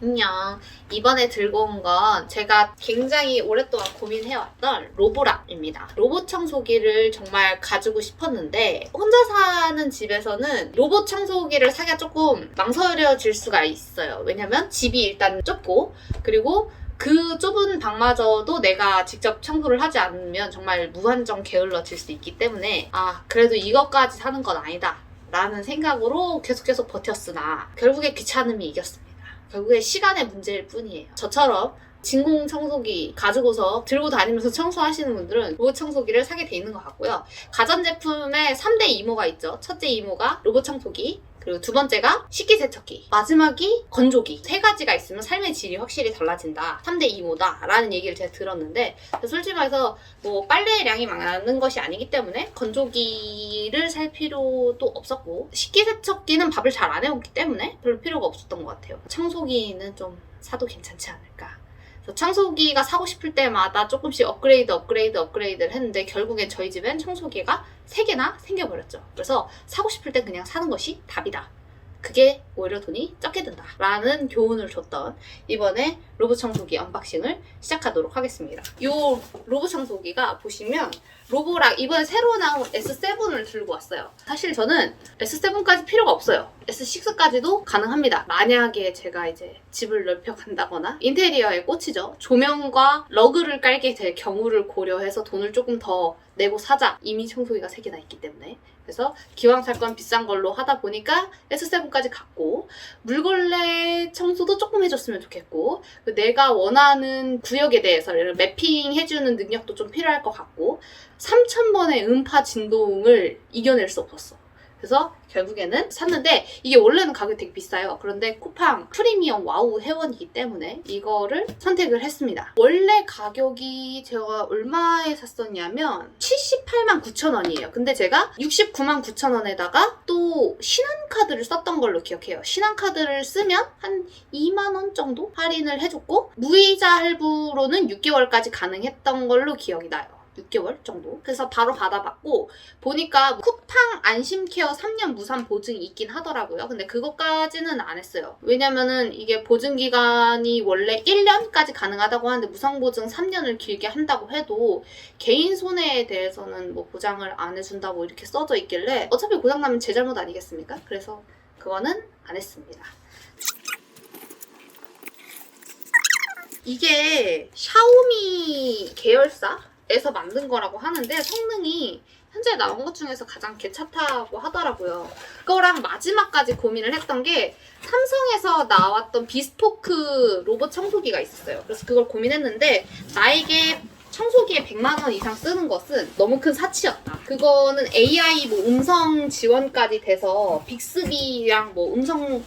안녕. 이번에 들고 온 건 제가 굉장히 오랫동안 고민해왔던 로보락입니다. 로봇 청소기를 정말 가지고 싶었는데 혼자 사는 집에서는 로봇 청소기를 사기가 조금 망설여질 수가 있어요. 왜냐면 집이 일단 좁고 그리고 그 좁은 방마저도 내가 직접 청소를 하지 않으면 정말 무한정 게을러질 수 있기 때문에 그래도 이것까지 사는 건 아니다 라는 생각으로 계속 버텼으나 결국에 귀찮음이 이겼습니다. 결국에 시간의 문제일 뿐이에요. 저처럼 진공 청소기 가지고서 들고 다니면서 청소하시는 분들은 로봇 청소기를 사게 돼 있는 것 같고요. 가전제품에 3대 이모가 있죠. 첫째 이모가 로봇 청소기, 그리고 두 번째가 식기세척기, 마지막이 건조기. 세 가지가 있으면 삶의 질이 확실히 달라진다. 3대 이모다 라는 얘기를 제가 들었는데 솔직히 말해서 뭐 빨래량이 많은 것이 아니기 때문에 건조기를 살 필요도 없었고 식기세척기는 밥을 잘 안 해먹기 때문에 별로 필요가 없었던 것 같아요. 청소기는 좀 사도 괜찮지 않을까. 청소기가 사고 싶을 때마다 조금씩 업그레이드를 했는데 결국엔 저희 집엔 청소기가 3개나 생겨버렸죠. 그래서 사고 싶을 때 그냥 사는 것이 답이다. 그게 오히려 돈이 적게 든다 라는 교훈을 줬던 이번에 로봇 청소기 언박싱을 시작하도록 하겠습니다. 이 로봇 청소기가 보시면 로보락 이번에 새로 나온 S7을 들고 왔어요. 사실 저는 S7까지 필요가 없어요. S6까지도 가능합니다. 만약에 제가 이제 집을 넓혀간다거나 인테리어에 꽂히죠. 조명과 러그를 깔게 될 경우를 고려해서 돈을 조금 더 내고 사자. 이미 청소기가 3개나 있기 때문에. 그래서 기왕 살 건 비싼 걸로 하다 보니까 S7까지 갔고 물걸레 청소도 조금 해줬으면 좋겠고 내가 원하는 구역에 대해서 매핑 해주는 능력도 좀 필요할 것 같고 3000번의 음파 진동을 이겨낼 수 없었어. 그래서 결국에는 샀는데 이게 원래는 가격이 되게 비싸요. 그런데 쿠팡 프리미엄 와우 회원이기 때문에 이거를 선택을 했습니다. 원래 가격이 제가 얼마에 샀었냐면 78만 9천 원이에요. 근데 제가 69만 9천 원에다가 또 신한카드를 썼던 걸로 기억해요. 신한카드를 쓰면 한 2만 원 정도 할인을 해줬고 무이자 할부로는 6개월까지 가능했던 걸로 기억이 나요. 6개월 정도. 그래서 바로 받아봤고 보니까 쿠팡 안심케어 3년 무상 보증이 있긴 하더라고요. 근데 그것까지는 안 했어요. 왜냐면은 이게 보증기간이 원래 1년까지 가능하다고 하는데 무상 보증 3년을 길게 한다고 해도 개인 손해에 대해서는 뭐 보장을 안 해준다고 이렇게 써져 있길래 어차피 고장나면 제 잘못 아니겠습니까? 그래서 그거는 안 했습니다. 이게 샤오미 계열사 에서 만든 거라고 하는데 성능이 현재 나온 것 중에서 가장 괜찮다고 하더라고요. 그거랑 마지막까지 고민을 했던 게 삼성에서 나왔던 비스포크 로봇 청소기가 있었어요. 그래서 그걸 고민했는데 나에게 청소기에 100만 원 이상 쓰는 것은 너무 큰 사치였다. 그거는 AI 뭐 음성 지원까지 돼서 빅스비랑 뭐 음성을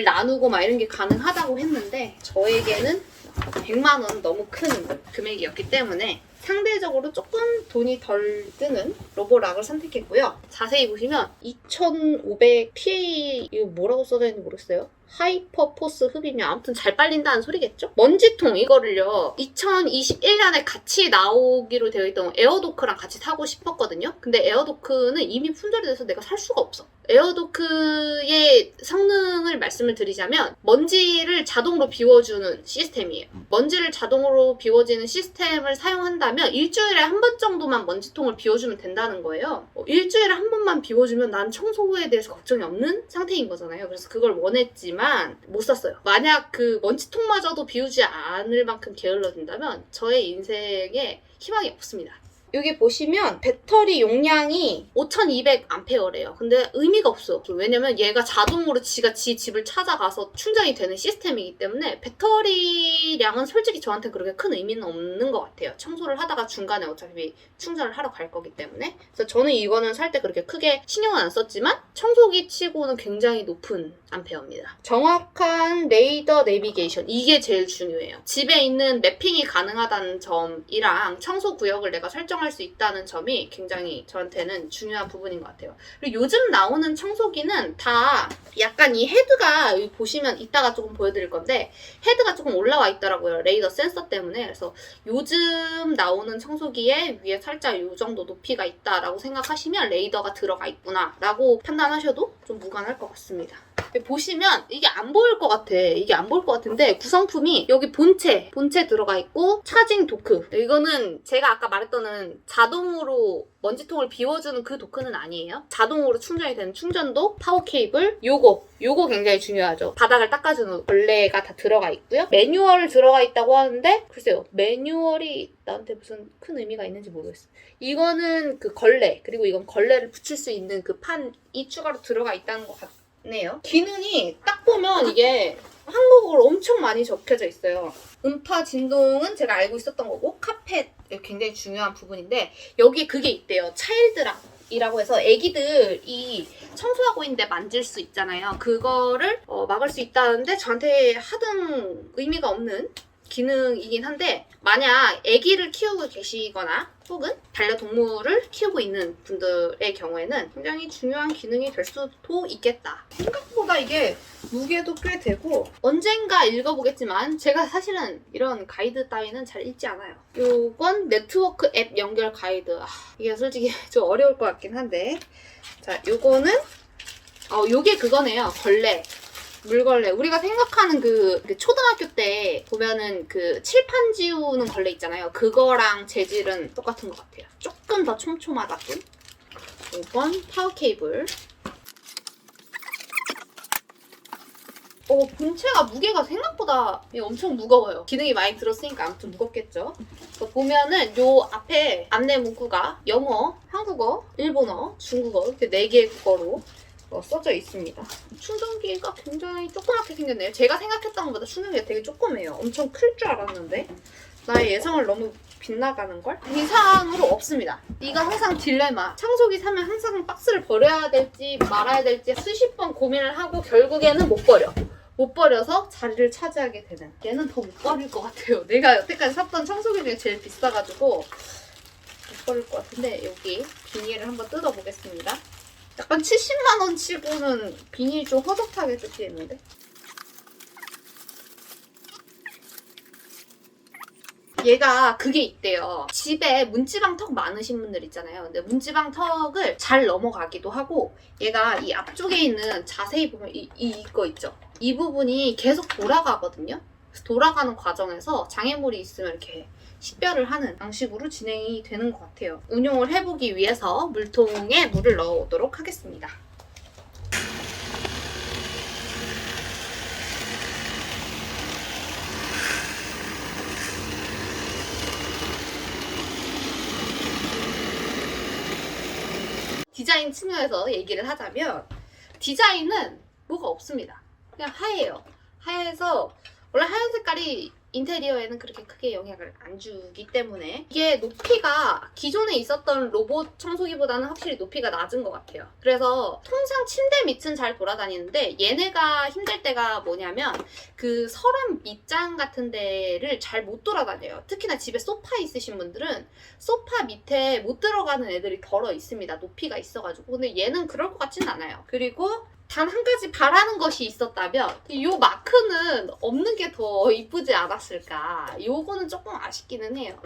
나누고 막 이런 게 가능하다고 했는데 저에게는 100만 원 너무 큰 금액이었기 때문에 상대적으로 조금 돈이 덜 드는 로보락을 선택했고요. 자세히 보시면 2500PA 이거 뭐라고 써져 있는지 모르겠어요. 하이퍼 포스 흡입력 아무튼 잘 빨린다는 소리겠죠? 먼지통 이거를요 2021년에 같이 나오기로 되어 있던 에어도크랑 같이 사고 싶었거든요. 근데 에어도크는 이미 품절이 돼서 내가 살 수가 없어. 에어도크의 성능을 말씀을 드리자면 먼지를 자동으로 비워주는 시스템이에요. 먼지를 자동으로 비워지는 시스템을 사용한다면 일주일에 한 번 정도만 먼지통을 비워주면 된다는 거예요. 일주일에 한 번만 비워주면 난 청소에 대해서 걱정이 없는 상태인 거잖아요. 그래서 그걸 원했지만 못 샀어요. 만약 그 먼지통마저도 비우지 않을 만큼 게을러진다면 저의 인생에 희망이 없습니다. 여기 보시면 배터리 용량이 5200A래요. 근데 의미가 없어. 왜냐면 얘가 자동으로 지가 지 집을 찾아가서 충전이 되는 시스템이기 때문에 배터리량은 솔직히 저한테 그렇게 큰 의미는 없는 것 같아요. 청소를 하다가 중간에 어차피 충전을 하러 갈 거기 때문에. 그래서 저는 이거는 살 때 그렇게 크게 신경은 안 썼지만 청소기 치고는 굉장히 높은 암페어입니다. 정확한 레이더 내비게이션. 이게 제일 중요해요. 집에 있는 매핑이 가능하다는 점이랑 청소 구역을 내가 설정할 수 있다는 점이 굉장히 저한테는 중요한 부분인 것 같아요. 그리고 요즘 나오는 청소기는 다 약간 이 헤드가 여기 보시면 이따가 조금 보여드릴 건데 헤드가 조금 올라와 있더라고요. 레이더 센서 때문에. 그래서 요즘 나오는 청소기에 위에 살짝 이 정도 높이가 있다라고 생각하시면 레이더가 들어가 있구나 라고 판단하셔도 좀 무관할 것 같습니다. 보시면 이게 안 보일 것 같아. 이게 안 보일 것 같은데 구성품이 여기 본체 들어가 있고 차징 도크. 이거는 제가 아까 말했던 자동으로 먼지통을 비워주는 그 도크는 아니에요. 자동으로 충전이 되는 충전도, 파워 케이블, 요거 굉장히 중요하죠. 바닥을 닦아주는 걸레가 다 들어가 있고요. 매뉴얼 들어가 있다고 하는데 글쎄요. 매뉴얼이 나한테 무슨 큰 의미가 있는지 모르겠어. 이거는 그 걸레, 그리고 이건 걸레를 붙일 수 있는 그 판이 추가로 들어가 있다는 것 같네요. 기능이 딱 보면 이게 한국어로 엄청 많이 적혀져 있어요. 음파 진동은 제가 알고 있었던 거고, 카펫 굉장히 중요한 부분인데 여기에 그게 있대요. 차일드락이라고 해서 애기들이 청소하고 있는데 만질 수 있잖아요. 그거를 막을 수 있다는데 저한테 하등 의미가 없는 기능이긴 한데, 만약 아기를 키우고 계시거나 혹은 반려동물을 키우고 있는 분들의 경우에는 굉장히 중요한 기능이 될 수도 있겠다. 생각보다 이게 무게도 꽤 되고, 언젠가 읽어보겠지만 제가 사실은 이런 가이드 따위는 잘 읽지 않아요. 요건 네트워크 앱 연결 가이드. 이게 솔직히 좀 어려울 것 같긴 한데, 자, 요거는 요게 그거네요. 걸레. 물걸레. 우리가 생각하는 그 초등학교 때 보면은 그 칠판 지우는 걸레 있잖아요. 그거랑 재질은 똑같은 것 같아요. 조금 더 촘촘하다 뿐. 이번 파워 케이블. 본체가 무게가 생각보다 엄청 무거워요. 기능이 많이 들었으니까 아무튼 무겁겠죠. 보면은 요 앞에 안내 문구가 영어, 한국어, 일본어, 중국어 이렇게 4개의 국어로 써져 있습니다. 충전기가 굉장히 조그맣게 생겼네요. 제가 생각했던 것보다 충전기가 되게 조그매요. 엄청 클 줄 알았는데 나의 예상을 너무 빗나가는걸? 이상으로 없습니다. 이거 항상 딜레마. 청소기 사면 항상 박스를 버려야 될지 말아야 될지 수십 번 고민을 하고 결국에는 못 버려. 못 버려서 자리를 차지하게 되는. 얘는 더 못 버릴 것 같아요. 내가 여태까지 샀던 청소기 중에 제일 비싸가지고 못 버릴 것 같은데, 여기 비닐을 한번 뜯어보겠습니다. 약간 70만 원 치고는 비닐 좀 허접하게 뜯기는데. 얘가 그게 있대요. 집에 문지방턱 많으신 분들 있잖아요. 근데 문지방턱을 잘 넘어가기도 하고, 얘가 이 앞쪽에 있는, 자세히 보면 이거 있죠. 이 부분이 계속 돌아가거든요. 그래서 돌아가는 과정에서 장애물이 있으면 이렇게 식별을 하는 방식으로 진행이 되는 것 같아요. 운용을 해보기 위해서 물통에 물을 넣어오도록 하겠습니다. 디자인 측면에서 얘기를 하자면, 디자인은 뭐가 없습니다. 그냥 하얘요. 하얘서 원래 하얀 색깔이 인테리어에는 그렇게 크게 영향을 안 주기 때문에, 이게 높이가 기존에 있었던 로봇 청소기보다는 확실히 높이가 낮은 것 같아요. 그래서 통상 침대 밑은 잘 돌아다니는데, 얘네가 힘들 때가 뭐냐면 그 서랍 밑장 같은 데를 잘 못 돌아다녀요. 특히나 집에 소파 있으신 분들은 소파 밑에 못 들어가는 애들이 덜어 있습니다. 높이가 있어가지고. 근데 얘는 그럴 것 같지는 않아요. 그리고 단 한 가지 바라는 것이 있었다면, 이 마크는 없는 게 더 이쁘지 않았을까. 요거는 조금 아쉽기는 해요.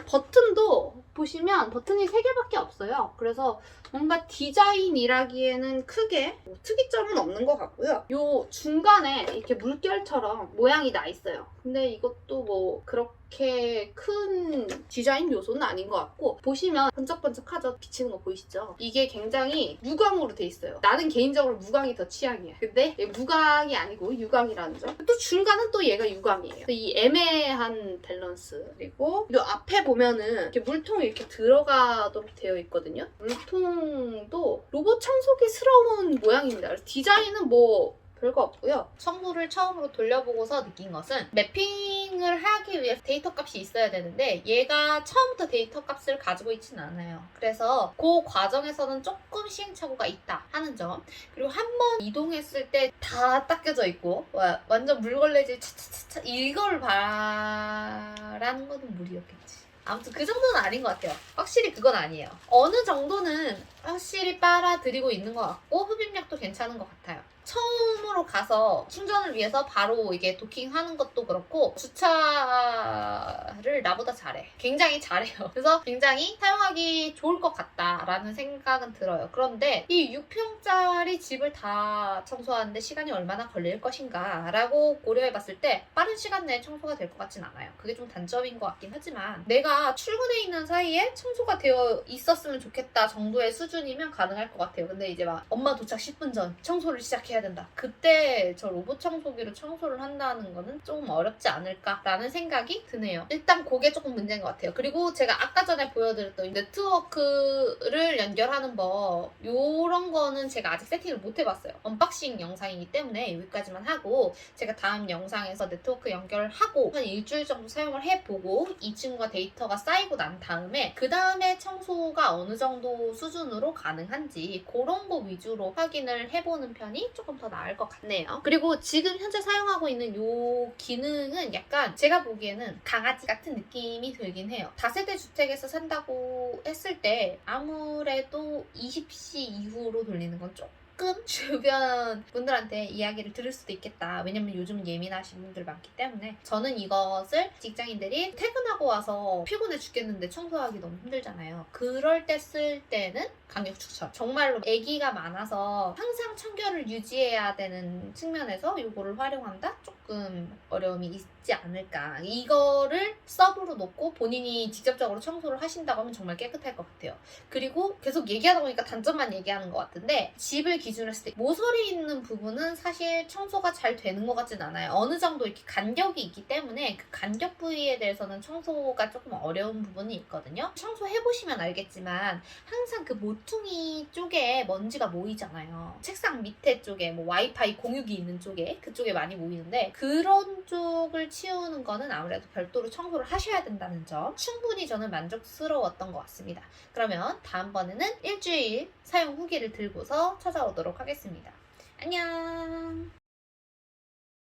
버튼도 보시면 버튼이 3개밖에 없어요. 그래서 뭔가 디자인이라기에는 크게 특이점은 없는 것 같고요. 요 중간에 이렇게 물결처럼 모양이 나 있어요. 근데 이것도 뭐 그렇게 큰 디자인 요소는 아닌 것 같고, 보시면 번쩍번쩍하죠? 비치는 거 보이시죠? 이게 굉장히 무광으로 돼 있어요. 나는 개인적으로 무광이 더 취향이야. 근데 무광이 아니고 유광이라는 점. 또 중간은 또 얘가 유광이에요. 이 애매한 밸런스. 그리고 이 앞에 보면은 이렇게 물통이 이렇게 들어가도록 되어 있거든요. 물통도 로봇 청소기스러운 모양입니다. 그래서 디자인은 뭐 별거 없고요. 청소를 처음으로 돌려보고서 느낀 것은, 매핑을 하기 위해 데이터 값이 있어야 되는데 얘가 처음부터 데이터 값을 가지고 있지는 않아요. 그래서 그 과정에서는 조금 시행착오가 있다 하는 점. 그리고 한 번 이동했을 때 다 닦여져 있고 완전 물걸레질 차차차차 이걸 바라는 거는 무리였겠지. 아무튼 그 정도는 아닌 것 같아요. 확실히 그건 아니에요. 어느 정도는 확실히 빨아들이고 있는 것 같고 흡입력도 괜찮은 것 같아요. 처음으로 가서 충전을 위해서 바로 이게 도킹하는 것도 그렇고 주차를 나보다 잘해. 굉장히 잘해요. 그래서 굉장히 사용하기 좋을 것 같다라는 생각은 들어요. 그런데 이 6평짜리 집을 다 청소하는데 시간이 얼마나 걸릴 것인가 라고 고려해봤을 때 빠른 시간 내에 청소가 될 것 같진 않아요. 그게 좀 단점인 것 같긴 하지만 내가 출근해 있는 사이에 청소가 되어 있었으면 좋겠다 정도의 수준이면 가능할 것 같아요. 근데 이제 막 엄마 도착 10분 전 청소를 시작해야 된다. 그때 저 로봇 청소기로 청소를 한다는 거는 조금 어렵지 않을까라는 생각이 드네요. 일단 그게 조금 문제인 것 같아요. 그리고 제가 아까 전에 보여드렸던 네트워크를 연결하는 법 요런 거는 제가 아직 세팅을 못 해봤어요. 언박싱 영상이기 때문에 여기까지만 하고 제가 다음 영상에서 네트워크 연결하고 한 일주일 정도 사용을 해보고 이 친구가 데이터가 쌓이고 난 다음에 그 다음에 청소가 어느 정도 수준으로 가능한지 그런 거 위주로 확인을 해보는 편이 조금 더 나을 것 같네요. 그리고 지금 현재 사용하고 있는 이 기능은 약간 제가 보기에는 강아지 같은 느낌이 들긴 해요. 다세대 주택에서 산다고 했을 때 아무래도 20C 이후로 돌리는 건 조금 주변 분들한테 이야기를 들을 수도 있겠다. 왜냐면 요즘 예민하신 분들 많기 때문에 저는 이것을 직장인들이 퇴근하고 와서 피곤해 죽겠는데 청소하기 너무 힘들잖아요. 그럴 때 쓸 때는 강력 추천. 정말로 아기가 많아서 항상 청결을 유지해야 되는 측면에서 이거를 활용한다? 조금 어려움이 있지 않을까. 이거를 서브로 놓고 본인이 직접적으로 청소를 하신다고 하면 정말 깨끗할 것 같아요. 그리고 계속 얘기하다 보니까 단점만 얘기하는 것 같은데 집을 기준으로 했을 때 모서리 있는 부분은 사실 청소가 잘 되는 것 같진 않아요. 어느 정도 이렇게 간격이 있기 때문에 그 간격 부위에 대해서는 청소가 조금 어려운 부분이 있거든요. 청소해보시면 알겠지만 항상 그 모퉁이 쪽에 먼지가 모이잖아요. 책상 밑에 쪽에 뭐 와이파이 공유기 있는 쪽에 그쪽에 많이 모이는데 그런 쪽을 치우는 거는 아무래도 별도로 청소를 하셔야 된다는 점 충분히 저는 만족스러웠던 것 같습니다. 그러면 다음번에는 일주일 사용 후기를 들고서 찾아오도록 하겠습니다. 안녕.